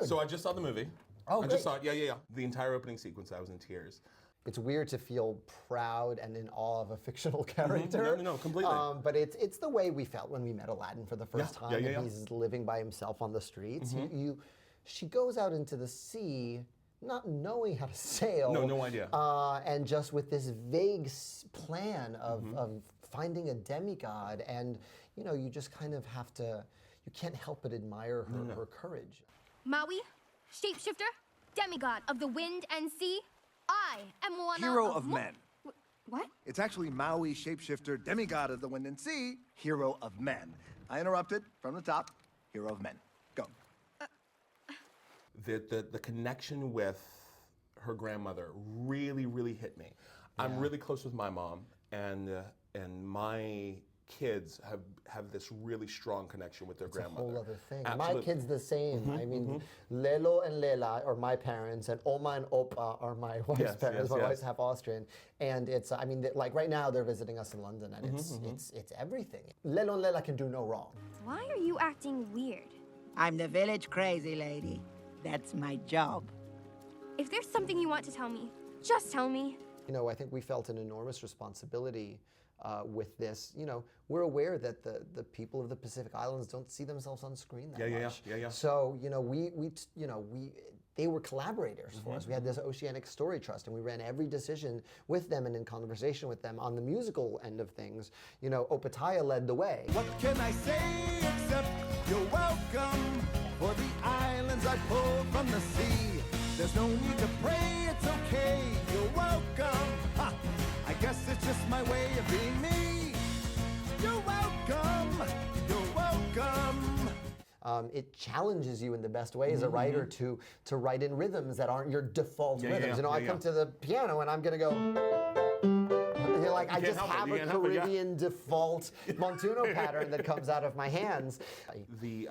dude. So I just saw the movie. Oh, I just saw it. Yeah. The entire opening sequence, I was in tears. It's weird to feel proud and in awe of a fictional character. No, completely. But it's the way we felt when we met Aladdin for the first time. And he's living by himself on the streets. She goes out into the sea, not knowing how to sail. No idea. And just with this vague plan of finding a demigod, and you just kind of have to. You can't help but admire her courage. Maui, shapeshifter, demigod of the wind and sea. I am Moana. Hero of men. What? It's actually Maui, shapeshifter, demigod of the wind and sea, hero of men. I interrupted from the top. Hero of men. Go. The connection with her grandmother really hit me. Yeah. I'm really close with my mom, and my kids have this really strong connection with their grandmother. A whole other thing. Absolutely. My kids the same. I mean, Lelo and Lela are my parents, and Oma and Opa are my wife's parents. My wife's half Austrian, and it's. I mean, like right now they're visiting us in London, and it's everything. Lelo and Lela can do no wrong. Why are you acting weird? I'm the village crazy lady. That's my job. If there's something you want to tell me, just tell me. I think we felt an enormous responsibility with this. We're aware that the people of the Pacific Islands don't see themselves on screen that much. Yeah. So they were collaborators for us. We had this Oceanic Story Trust, and we ran every decision with them and in conversation with them. On the musical end of things, Opataya led the way. What can I say except you're welcome for the islands I pulled from the sea? There's no need to pray, it's okay, you're welcome. Ha! I guess it's just my way of being me. You're welcome, you're welcome. It challenges you in the best way as a writer to write in rhythms that aren't your default rhythms. I come to the piano and I'm gonna go. I just have a Caribbean default Montuno pattern that comes out of my hands. The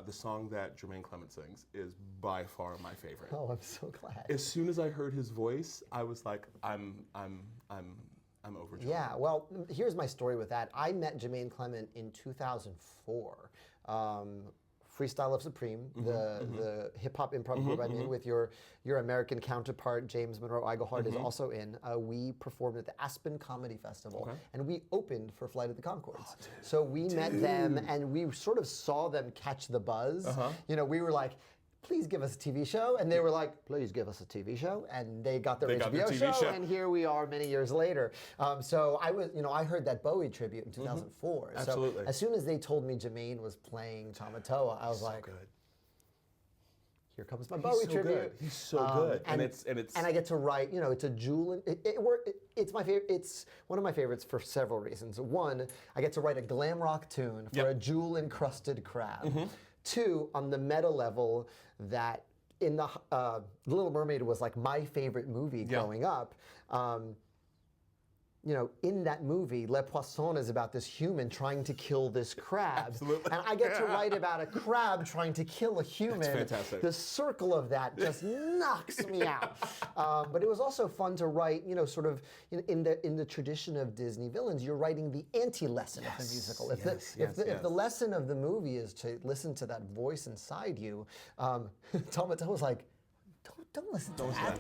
song that Jermaine Clements sings is by far my favorite. Oh, I'm so glad. As soon as I heard his voice, I was like, I'm overjoyed. Yeah, well, here's my story with that. I met Jermaine Clement in 2004. Freestyle of Supreme, the hip-hop improv group I'm in with your American counterpart, James Monroe Iglehart, is also in. We performed at the Aspen Comedy Festival, and we opened for Flight of the Conchords. So we met them, and we sort of saw them catch the buzz. We were like, please give us a TV show. And they were like, please give us a TV show. And they got their HBO show, and here we are many years later. So I heard that Bowie tribute in 2004. Absolutely. So as soon as they told me Jermaine was playing Tamatoa, I was like, good. Here comes my Bowie tribute. He's so good. And I get to write, it's a jewel. It's my favorite. It's one of my favorites for several reasons. One, I get to write a glam rock tune for a jewel-encrusted crab. Two, on the meta level, that in the Little Mermaid was like my favorite movie growing up. In that movie, Le Poisson is about this human trying to kill this crab. Absolutely. And I get to write about a crab trying to kill a human. That's fantastic. The circle of that just knocks me out. But it was also fun to write, sort of in the tradition of Disney villains, you're writing the anti-lesson of the musical. If the lesson of the movie is to listen to that voice inside you, Tamatoa was like, don't listen to that.